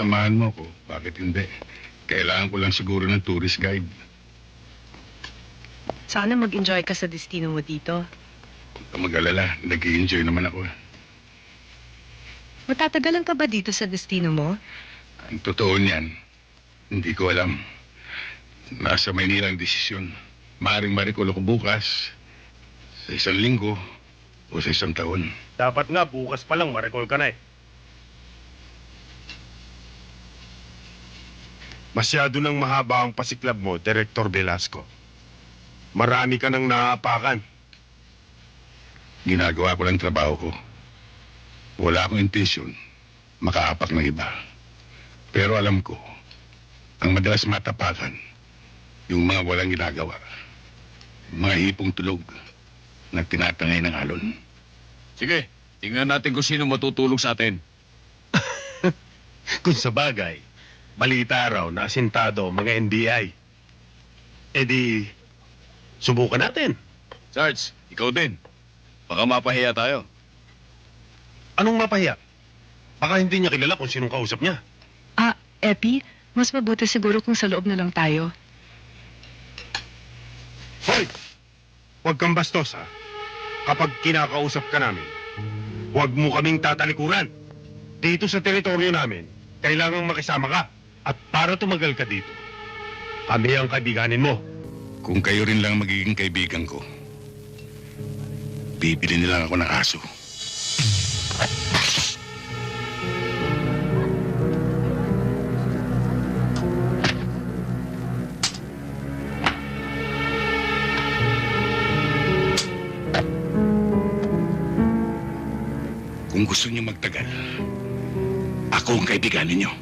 Samahan mo ako. Bakit hindi? Kailangan ko lang siguro ng tourist guide. Sana mag-enjoy ka sa destino mo dito. Huwag ka mag-alala. Nag-i-enjoy naman ako. Matatagalan ka ba dito sa destino mo? Ang totoo niyan, hindi ko alam. Nasa Maynila ang desisyon. Maaring marikolo ko bukas, sa 1 linggo, o sa 1 taon. Dapat nga, bukas pa lang, ma-recall ka na eh. Masyado nang mahaba ang pasiklab mo, Director Velasco. Marami ka nang naapakan. Ginagawa ko lang trabaho ko. Wala akong intensyon makaapak ng iba. Pero alam ko, ang madalas matapakan, yung mga walang ginagawa. Mga hipong tulog na tinatangay ng alon. Sige, tingnan natin kung sino matutulog sa atin. Kung sa bagay, balita raw na asintado ang mga NBI. E di, subukan natin. Sarge, ikaw din. Baka mapahiya tayo. Anong mapahiya? Baka hindi niya kilala kung sinong kausap niya. Epi, mas mabuti siguro kung sa loob na lang tayo. Hoy! Huwag kang bastos, ha? Kapag kinakausap ka namin, huwag mo kaming tatalikuran. Dito sa teritoryo namin, kailangang makisama ka. At para tumagal ka dito, kami ang kaibiganin mo. Kung kayo rin lang magiging kaibigan ko, bibili nilang ako ng aso. Kung gusto niyo magtagal, ako ang kaibiganin niyo.